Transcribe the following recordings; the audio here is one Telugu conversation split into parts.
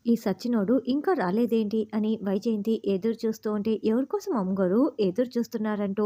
ఈ సచ్చినోడు ఇంకా రాలేదేంటి అని వైజయంతి ఎదురు చూస్తూ ఉంటే, ఎవరి కోసం అమ్మగారు ఎదురు చూస్తున్నారంటూ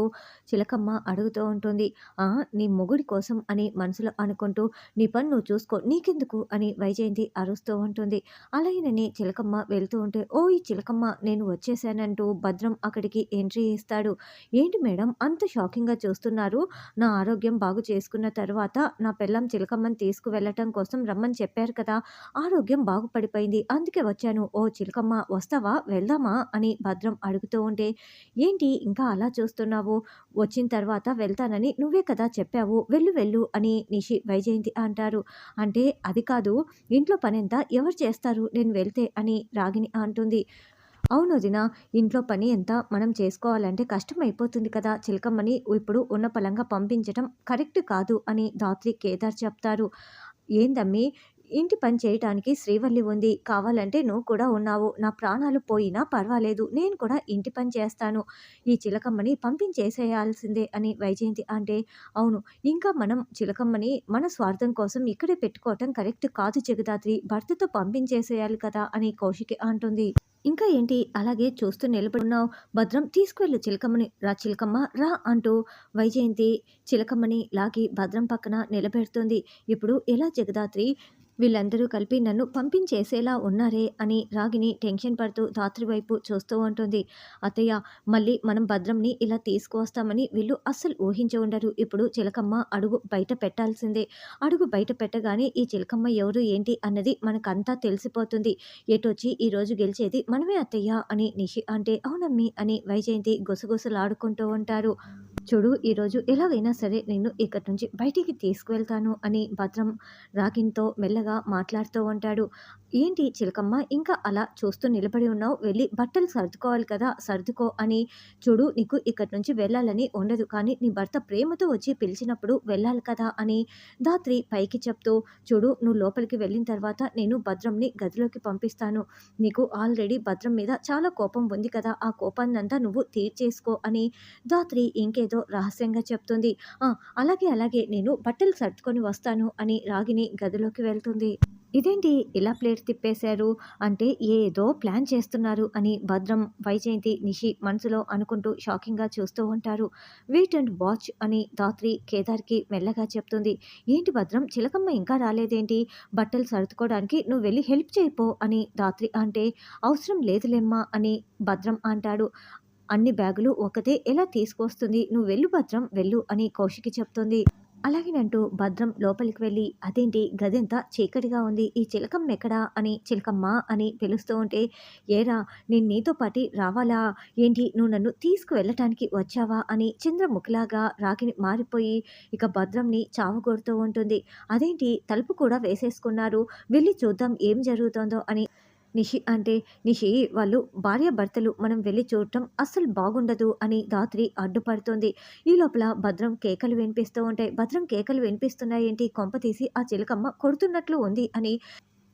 చిలకమ్మ అడుగుతూ ఉంటుంది. ఆ! నీ మొగుడి కోసం అని మనసులో అనుకుంటూ, నీ పని నువ్వు చూసుకో నీకెందుకు అని వైజయంతి అరుస్తూ ఉంటుంది. అలాగేనని చిలకమ్మ వెళ్తూ ఉంటే, ఓయ్ చిలకమ్మ నేను వచ్చేసానంటూ భద్రం అక్కడికి ఎంట్రీ ఇస్తాడు. ఏంటి మేడం అంత షాకింగ్‌గా చూస్తున్నారు? నా ఆరోగ్యం బాగు చేసుకున్న తర్వాత నా పెళ్ళాం చిలకమ్మని తీసుకువెళ్ళటం కోసం రమ్మని చెప్పారు కదా! ఆరోగ్యం బాగుపడిపోయింది. అందుకే వచ్చాను. ఓ చిలకమ్మ వస్తావా? వెళ్దామా? అని భద్రం అడుగుతూ ఉంటే, ఏంటి ఇంకా అలా చూస్తున్నావు? వచ్చిన తర్వాత వెళ్తానని నువ్వే కదా చెప్పావు. వెళ్ళు వెళ్ళు అని నిషి వైజయంతి అంటారు. అంటే అది కాదు. ఇంట్లో పనెంత ఎవరు చేస్తారు నేను వెళ్తే అని రాగిని అంటుంది. అవును వదిన. ఇంట్లో పని ఎంత మనం చేసుకోవాలంటే కష్టమైపోతుంది కదా! చిలకమ్మని ఇప్పుడు ఉన్న పళంగా పంపించటం కరెక్ట్ కాదు అని ధాత్రి, కేదార్ చెప్తారు. ఏందమ్మీ ఇంటి పని చేయటానికి శ్రీవల్లి ఉంది. కావాలంటే నువ్వు కూడా ఉన్నావు. నా ప్రాణాలు పోయినా పర్వాలేదు. నేను కూడా ఇంటి పని చేస్తాను. ఈ చిలకమ్మని పంపించేసేయాల్సిందే అని వైజయంతి అంటే, అవును. ఇంకా మనం చిలకమ్మని మన స్వార్థం కోసం ఇక్కడే పెట్టుకోవటం కరెక్ట్ కాదు జగదాత్రి. భర్తతో పంపించేసేయాలి కదా! అని కౌశికి అంటుంది. ఇంకా ఏంటి అలాగే చూస్తూ నిలబడున్నావు? భద్రం తీసుకువెళ్ళు చిలకమ్మని. రా చిలకమ్మ రా అంటూ వైజయంతి చిలకమ్మని లాగి భద్రం పక్కన నిలబెడుతుంది. ఇప్పుడు ఎలా జగదాత్రి? వీళ్ళందరూ కలిపి నన్ను పంపించేసేలా ఉన్నారే అని రాగిని టెన్షన్ పడుతూ ధాత్రి వైపు చూస్తూ ఉంటుంది. అత్తయ్య మళ్ళీ మనం భద్రంని ఇలా తీసుకువస్తామని వీళ్ళు అస్సలు ఊహించి ఉండరు. ఇప్పుడు చిలకమ్మ అడుగు బయట పెట్టాల్సిందే. అడుగు బయట పెట్టగానే ఈ చిలకమ్మ ఎవరు ఏంటి అన్నది మనకంతా తెలిసిపోతుంది. ఎటొచ్చి ఈరోజు గెలిచేది మనమే అత్తయ్య అని నిషి అంటే, అవునమ్మి అని వైజయంతి గుసగుసలాడుకుంటూ ఉంటారు. చూడు ఈరోజు ఎలాగైనా సరే నిన్ను ఇక్కడి నుంచి బయటికి తీసుకువెళ్తాను అని భద్రం రాగిన్‌తో మెల్లగా మాట్లాడుతూ ఉంటాడు. ఏంటి చిలకమ్మ ఇంకా అలా చూస్తూ నిలబడి ఉన్నావు? వెళ్ళి బట్టలు సర్దుకోవాలి కదా! సర్దుకో అని చూడు నీకు ఇక్కడి నుంచి వెళ్ళాలని ఉండదు. కానీ నీ భర్త ప్రేమతో వచ్చి పిలిచినప్పుడు వెళ్ళాలి కదా! అని ధాత్రి పైకి చెప్తూ, చూడు నువ్వు లోపలికి వెళ్ళిన తర్వాత నేను భద్రంని గదిలోకి పంపిస్తాను. నీకు ఆల్రెడీ భద్రం మీద చాలా కోపం ఉంది కదా! ఆ కోపాన్నంతా నువ్వు తీర్చేసుకో అని ధాత్రి ఇంకేదో రహస్యంగా చెప్తుంది. ఆ! అలాగే అలాగే నేను బట్టలు సర్దుకొని వస్తాను అని రాగిని గదిలోకి వెళ్తుంది. ఇదేంటి ఇలా ప్లేట్ తిప్పేశారు? అంటే ఏదో ప్లాన్ చేస్తున్నారు అని భద్రం, వైజయంతి, నిషి మనసులో అనుకుంటూ షాకింగ్‌గా చూస్తూ ఉంటారు. వెయిట్ అండ్ వాచ్ అని ధాత్రి కేదార్‌కి మెల్లగా చెప్తుంది. ఏంటి భద్రం చిలకమ్మ ఇంకా రాలేదేంటి? బట్టలు సర్దుకోవడానికి నువ్వు వెళ్లి హెల్ప్ చేయి పో అని ధాత్రి అంటే, అవసరం లేదులేమ్మా అని భద్రం అంటాడు. అన్ని బ్యాగులు ఒకతే ఎలా తీసుకొస్తుంది? నువ్వు వెళ్ళు భద్రం వెళ్ళు అని కౌశికి చెప్తుంది. అలాగేనంటూ భద్రం లోపలికి వెళ్ళి, అదేంటి గదంతా చీకటిగా ఉంది. ఈ చిలకమ్మ ఎక్కడా? అని చిలకమ్మ అని పిలుస్తూ ఉంటే, ఏరా నేను నీతో పాటి రావాలా? ఏంటి నువ్వు నన్ను తీసుకువెళ్ళటానికి వచ్చావా? అని చంద్రముఖిలాగా రాగిని మారిపోయి ఇక భద్రంని చావగొడుతూ ఉంటుంది. అదేంటి తలుపు కూడా వేసేసుకున్నారు. వెళ్లి చూద్దాం ఏం జరుగుతోందో అని నిషి అంటే, నిషి వాళ్ళు భార్యాభర్తలు మనం వెళ్లి చూడటం అస్సలు బాగుండదు అని ధాత్రి అడ్డుపడుతుంది. ఈ లోపల భద్రం కేకలు వినిపిస్తూ ఉంటాయి. భద్రం కేకలు వినిపిస్తున్నాయేంటి? కొంపతీసి ఆ చిలకమ్మ కొడుతున్నట్లు ఉంది అని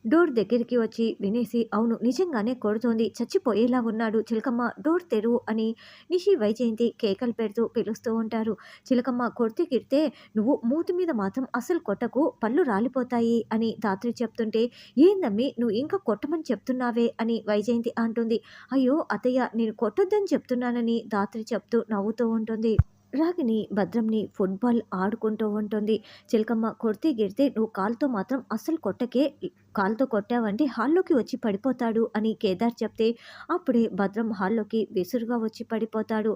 డోర్ దగ్గరికి వచ్చి వినేసి, అవును నిజంగానే కొడుతోంది. చచ్చిపోయేలా ఉన్నాడు. చిలకమ్మ డోర్ తెరువు అని నిషి, వైజయంతి కేకలు పెడుతూ పిలుస్తూ ఉంటారు. చిలకమ్మ కొడితే గిడితే నువ్వు మూతి మీద మాత్రం అస్సలు కొట్టకు. పళ్ళు రాలిపోతాయి అని ధాత్రి చెప్తుంటే, ఏందమ్మీ నువ్వు ఇంకా కొట్టమని చెప్తున్నావే అని వైజయంతి అంటుంది. అయ్యో అత్తయ్య నేను కొట్టొద్దని చెప్తున్నానని ధాత్రి చెప్తూ నవ్వుతూ ఉంటుంది. రాగిని భద్రంని ఫుట్బాల్ ఆడుకుంటూ ఉంటుంది. చిలకమ్మ కొడితే గిడితే నువ్వు కాలుతో మాత్రం అస్సలు కొట్టకే. కాలుతో కొట్టావంటే హాల్లోకి వచ్చి పడిపోతాడు అని కేదార్ చెప్తే అప్పుడే భద్రం హాల్లోకి విసురుగా వచ్చి పడిపోతాడు.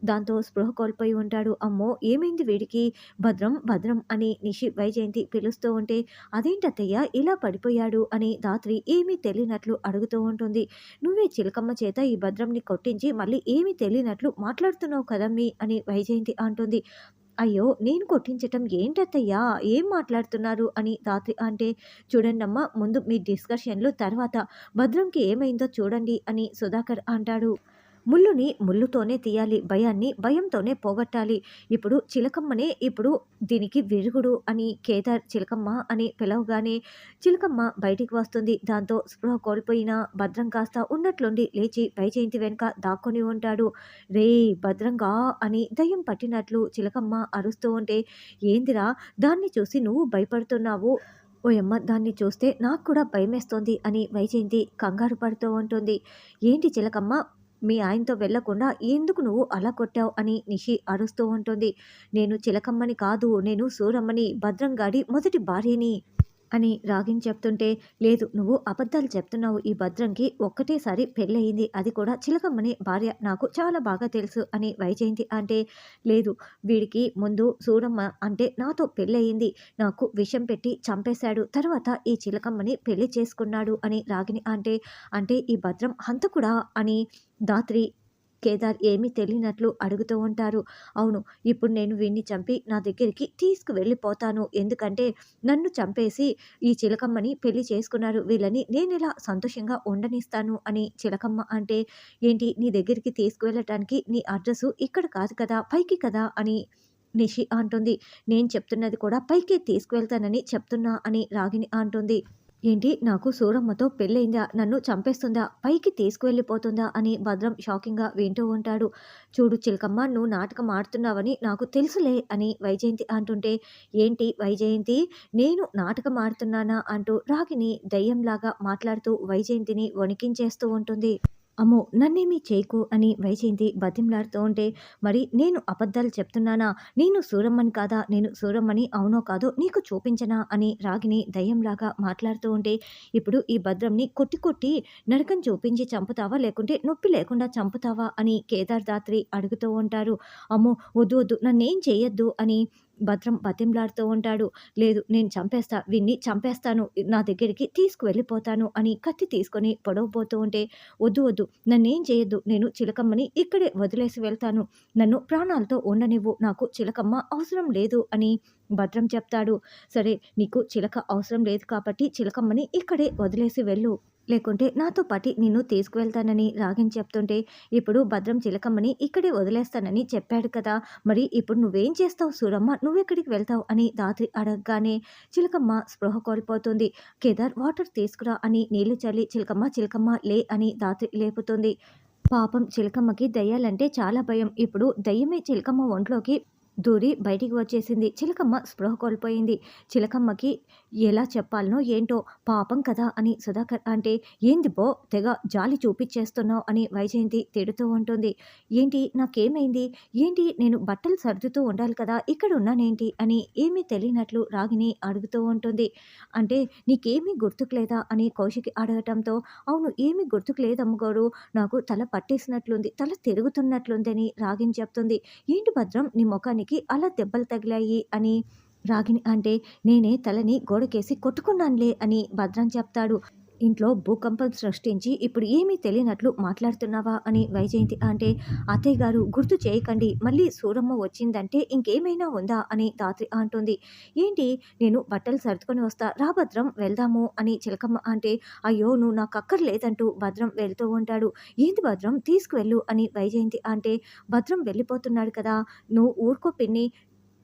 దాంతో స్పృహ కోల్పోయి ఉంటాడు. అమ్మో ఏమైంది వీడికి? భద్రం భద్రం అని నిషి, వైజయంతి పిలుస్తూ ఉంటే, అదేంటత్తయ్య ఇలా పడిపోయాడు అని ధాత్రి ఏమీ తెలియనట్లు అడుగుతూ ఉంటుంది. నువ్వే చిలకమ్మ చేత ఈ భద్రంని కొట్టించి మళ్ళీ ఏమీ తెలియనట్లు మాట్లాడుతున్నావు కదమ్మీ అని వైజయంతి అంటుంది. అయ్యో నేను కొట్టించటం ఏంటత్తయ్యా ఏం మాట్లాడుతున్నారు అని ధాత్రి అంటే, చూడండమ్మా ముందు మీ డిస్కషన్లు తర్వాత భద్రంకి ఏమైందో చూడండి అని సుధాకర్ అంటాడు. ముల్లుని ముల్లుతోనే తీయాలి. భయాన్ని భయంతోనే పోగొట్టాలి. ఇప్పుడు చిలకమ్మనే ఇప్పుడు దీనికి విరుగుడు అని కేదార్ చిలకమ్మ అని పిలవగానే చిలకమ్మ బయటికి వస్తుంది. దాంతో స్పృహ కోల్పోయిన భద్రం కాస్త ఉన్నట్లుండి లేచి వైజయంతి వెనుక దాక్కొని ఉంటాడు. రేయ్ భద్రంగా అని దయ్యం పట్టినట్లు చిలకమ్మ అరుస్తూ ఉంటే, ఏందిరా దాన్ని చూసి నువ్వు భయపడుతున్నావు? ఓయమ్మ! దాన్ని చూస్తే నాకు కూడా భయమేస్తోంది అని వైజయంతి కంగారు పడుతూ ఉంటుంది. ఏంటి చిలకమ్మ మీ ఆయనతో వెళ్ళకుండా ఎందుకు నువ్వు అలా కొట్టావు అని నిషి అరుస్తూ ఉంటుంది. నేను చిలకమ్మని కాదు, నేను సూరమ్మని, భద్రం గాడి మొదటి భార్యని అని రాగిని చెప్తుంటే, లేదు నువ్వు అబద్ధాలు చెప్తున్నావు. ఈ భద్రంకి ఒక్కటేసారి పెళ్ళయింది. అది కూడా చిలకమ్మని భార్య. నాకు చాలా బాగా తెలుసు అని వైజయంతి అంటే, లేదు వీడికి ముందు సూరమ్మ అంటే నాతో పెళ్ళయింది. నాకు విషం పెట్టి చంపేశాడు. తర్వాత ఈ చిలకమ్మని పెళ్లి చేసుకున్నాడు అని రాగిని అంటే, అంటే ఈ భద్రం హంతకుడా అని ధాత్రి కేదార్ ఏమీ తెలియనట్లు అడుగుతూ ఉంటారు. అవును. ఇప్పుడు నేను వీడిని చంపి నా దగ్గరికి తీసుకువెళ్ళిపోతాను. ఎందుకంటే నన్ను చంపేసి ఈ చిలకమ్మని పెళ్లి చేసుకున్నారు. వీళ్ళని నేనెలా సంతోషంగా ఉండనిస్తాను అని చిలకమ్మ అంటే, ఏంటి నీ దగ్గరికి తీసుకువెళ్ళటానికి నీ అడ్రస్సు ఇక్కడ కాదు కదా! పైకి కదా! అని నిషి అంటుంది. నేను చెప్తున్నది కూడా పైకే తీసుకువెళ్తానని చెప్తున్నా అని రాగిని అంటుంది. ఏంటి నాకు సూరమ్మతో పెళ్ళయిందా? నన్ను చంపేస్తుందా? పైకి తీసుకువెళ్ళిపోతుందా? అని భద్రం షాకింగ్‌గా వింటూ ఉంటాడు. చూడు చిలకమ్మ నువ్వు నాటకం ఆడుతున్నావని నాకు తెలుసులే అని వైజయంతి అంటుంటే, ఏంటి వైజయంతి నేను నాటకం ఆడుతున్నానా? అంటూ రాగిని దెయ్యంలాగా మాట్లాడుతూ వైజయంతిని వణికించేస్తూ ఉంటుంది. అమ్మో! నన్నేమి చేయకు అని వైజయంతి బతిమలాడుతూ ఉంటే, మరి నేను అబద్ధాలు చెప్తున్నానా? నేను సూరమ్మని కాదా? నేను సూరమ్మని అవునో కాదో నీకు చూపించనా? అని రాగిని దెయ్యంలాగా మాట్లాడుతూ ఉంటే, ఇప్పుడు ఈ భద్రంని కొట్టి కొట్టి నరకం చూపించి చంపుతావా? లేకుంటే నొప్పి లేకుండా చంపుతావా? అని కేదార్ దాత్రి అడుగుతూ ఉంటారు. అమ్మో! వద్దు వద్దు నన్నేం చెయ్యొద్దు అని భద్రం బతిమలాడుతూ ఉంటాడు. లేదు నేను చంపేస్తా. వీడిని చంపేస్తాను. నా దగ్గరికి తీసుకువెళ్ళిపోతాను అని కత్తి తీసుకొని పొడవబోతూ ఉంటే, వద్దు వద్దు నన్నేం చేయొద్దు. నేను చిలకమ్మని ఇక్కడే వదిలేసి వెళ్తాను. నన్ను ప్రాణాలతో ఉండనివ్వు. నాకు చిలకమ్మ అవసరం లేదు అని భద్రం చెప్తాడు. సరే నీకు చిలక అవసరం లేదు కాబట్టి చిలకమ్మని ఇక్కడే వదిలేసి వెళ్ళు. లేకుంటే నాతో పాటి నిన్ను తీసుకువెళ్తానని రాగిని చెప్తుంటే, ఇప్పుడు భద్రం చిలకమ్మని ఇక్కడే వదిలేస్తానని చెప్పాడు కదా! మరి ఇప్పుడు నువ్వేం చేస్తావు సూరమ్మ? నువ్వెక్కడికి వెళ్తావు? అని ధాత్రి అడగగానే చిలకమ్మ స్పృహ కోల్పోతుంది. కేదార్ వాటర్ తీసుకురా అని నీళ్లు చల్లి చిలకమ్మ చిలకమ్మ లే అని ధాత్రి లేపుతుంది. పాపం చిలకమ్మకి దెయ్యాలంటే చాలా భయం. ఇప్పుడు దెయ్యమే చిలకమ్మ ఒంట్లోకి దూరి బయటికి వచ్చేసింది. చిలకమ్మ స్పృహ కోల్పోయింది. చిలకమ్మకి ఎలా చెప్పాలనో ఏంటో పాపం కదా అని సుధాకర్ అంటే, ఏంది బో తెగ జాలి చూపిచ్చేస్తున్నావు అని వైజయంతి తిడుతూ ఉంటుంది. ఏంటి నాకేమైంది? ఏంటి నేను బట్టలు సర్దుతూ ఉండాలి కదా! ఇక్కడ ఉన్నానేంటి? అని ఏమీ తెలియనట్లు రాగిని అడుగుతూ ఉంటుంది. అంటే నీకేమీ గుర్తుకు లేదా? అని కౌశికి అడగటంతో, అవును ఏమీ గుర్తుకు లేదమ్మగోరు. నాకు తల పట్టేసినట్లుంది. తల తిరుగుతున్నట్లుందని రాగిని చెప్తుంది. ఏంటి భద్రం నీ మొఖానికి అలా దెబ్బలు తగిలాయి అని రాగిని అంటే, నేనే తలని గోడకేసి కొట్టుకున్నానులే అని భద్రం చెప్తాడు. ఇంట్లో భూకంపం సృష్టించి ఇప్పుడు ఏమీ తెలియనట్లు మాట్లాడుతున్నావా అని వైజయంతి అంటే, అత్తయ్య గారు గుర్తు చేయకండి. మళ్ళీ సూరమ్మ వచ్చిందంటే ఇంకేమైనా ఉందా అని ధాత్రి అంటుంది. ఏంటి నేను బట్టలు సర్దుకొని వస్తా రా భద్రం వెళ్దాము అని చిలకమ్మ అంటే, అయ్యో నువ్వు నాకు అక్కర్లేదంటూ భద్రం వెళ్తూ ఉంటాడు. ఏంది భద్రం తీసుకువెళ్ళు అని వైజయంతి అంటే, భద్రం వెళ్ళిపోతున్నాడు కదా! నువ్వు ఊరుకో పిన్ని.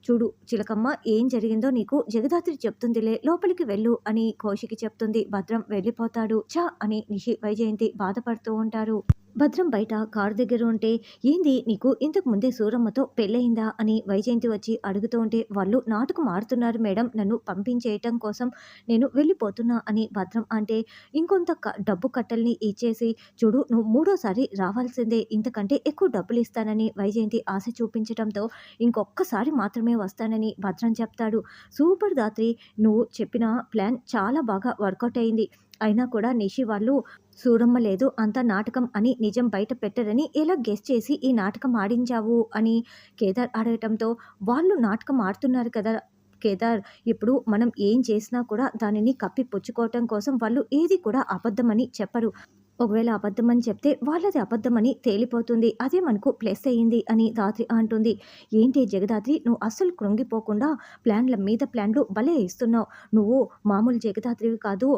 చూడు చిలకమ్మ ఏం జరిగిందో నీకు జగదాత్రి చెప్తుందిలే లోపలికి వెళ్ళు అని కౌశికి చెప్తుంది. భద్రం వెళ్ళిపోతాడు. ఛ అని నిషి వైజయంతి బాధపడుతూ ఉంటారు. భద్రం బయట కారు దగ్గర ఉంటే, ఏంది నీకు ఇంతకు ముందే సూరమ్మతో పెళ్ళయిందా అని వైజయంతి వచ్చి అడుగుతూ ఉంటే, వాళ్ళు నాటకం ఆడుతున్నారు మేడం. నన్ను పంపించేయటం కోసం నేను వెళ్ళిపోతున్నా అని భద్రం అంటే, ఇంకొంత డబ్బు కట్టల్ని ఇచ్చేసి, చూడు నువ్వు మూడోసారి రావాల్సిందే. ఇంతకంటే ఎక్కువ డబ్బులు ఇస్తానని వైజయంతి ఆశ చూపించటంతో, ఇంకొక్కసారి మాత్రమే వస్తానని భద్రం చెప్తాడు. సూపర్ ధాత్రి నువ్వు చెప్పిన ప్లాన్ చాలా బాగా వర్కౌట్ అయింది. అయినా కూడా నిషి వాళ్ళు సూరమ్మ లేదు అంతా నాటకం అని నిజం బయట పెట్టరని ఎలా గెస్ చేసి ఈ నాటకం ఆడించావు అని కేదార్ అడగటంతో, వాళ్ళు నాటకం ఆడుతున్నారు కదా కేదార్, ఇప్పుడు మనం ఏం చేసినా కూడా దానిని కప్పిపుచ్చుకోవటం కోసం వాళ్ళు ఏది కూడా అబద్ధమని చెప్పరు. ఒకవేళ అబద్ధమని చెప్తే వాళ్ళది అబద్ధమని తేలిపోతుంది. అదే మనకు ప్లస్ అయ్యింది అని ధాత్రి అంటుంది. ఏంటి జగదాత్రి నువ్వు అస్సలు కృంగిపోకుండా ప్లాన్ల మీద ప్లాన్లు భలే ఇస్తున్నావు. నువ్వు మామూలు జగదాత్రివి కాదు.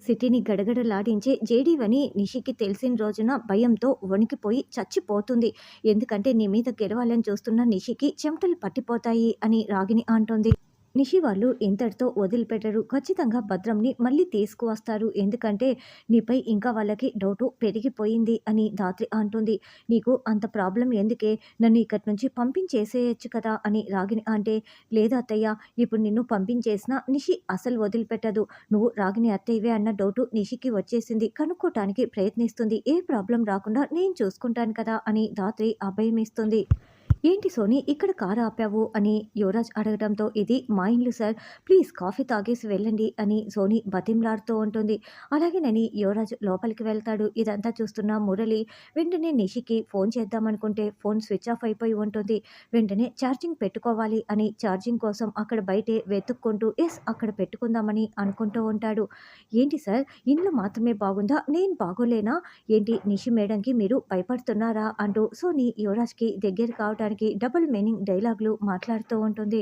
సిటీని గడగడలాడించే జేడీవని నిషికి తెలిసిన రోజున భయంతో వణికిపోయి చచ్చిపోతుంది. ఎందుకంటే నీ మీద గెలవాలని చూస్తున్న నిషికి చెమటలు పట్టిపోతాయి అని రాగిని అంటుంది. నిషి వాళ్ళు ఇంతటితో వదిలిపెట్టరు. ఖచ్చితంగా భద్రంని మళ్ళీ తీసుకువస్తారు. ఎందుకంటే నీపై ఇంకా వాళ్ళకి డౌటు పెరిగిపోయింది అని ధాత్రి అంటుంది. "నీకు అంత ప్రాబ్లమ్ ఎందుకే? నన్ను ఇక్కడి నుంచి పంపించేసేయొచ్చు కదా!" అని రాగిని అంటే, "లేదు అత్తయ్య, ఇప్పుడు నిన్ను పంపించేసినా నిషి అసలు వదిలిపెట్టదు. నువ్వు రాగిని అత్తయ్యవే అన్న డౌటు నిషికి వచ్చేసింది. కనుక్కోటానికి ప్రయత్నిస్తుంది. ఏ ప్రాబ్లమ్ రాకుండా నేను చూసుకుంటాను కదా!" అని ధాత్రి అభయమిస్తుంది. "ఏంటి సోనీ ఇక్కడ కారు ఆపావు?" అని యువరాజ్ అడగడంతో, "ఇది మా ఇల్లు సార్. ప్లీజ్ కాఫీ తాగేసి వెళ్ళండి" అని సోనీ బతిమలాడుతూ ఉంటుంది. అలాగేనని యువరాజ్ లోపలికి వెళ్తాడు. ఇదంతా చూస్తున్న మురళి వెంటనే నిషికి ఫోన్ చేద్దామనుకుంటే ఫోన్ స్విచ్ ఆఫ్ అయిపోయి ఉంటుంది. వెంటనే ఛార్జింగ్ పెట్టుకోవాలి అని ఛార్జింగ్ కోసం అక్కడ బయటే వెతుక్కుంటూ అక్కడ పెట్టుకుందామని అనుకుంటూ ఉంటాడు. "ఏంటి సార్, ఇంట్లో మాత్రమే బాగుందా? నేను బాగోలేనా? ఏంటి నిషి మేడంకి మీరు భయపడుతున్నారా?" అంటూ సోనీ యువరాజ్‌కి దగ్గర కావటానికి డబుల్ మీనింగ్ డైలాగులు మాట్లాడుతూ ఉంటుంది.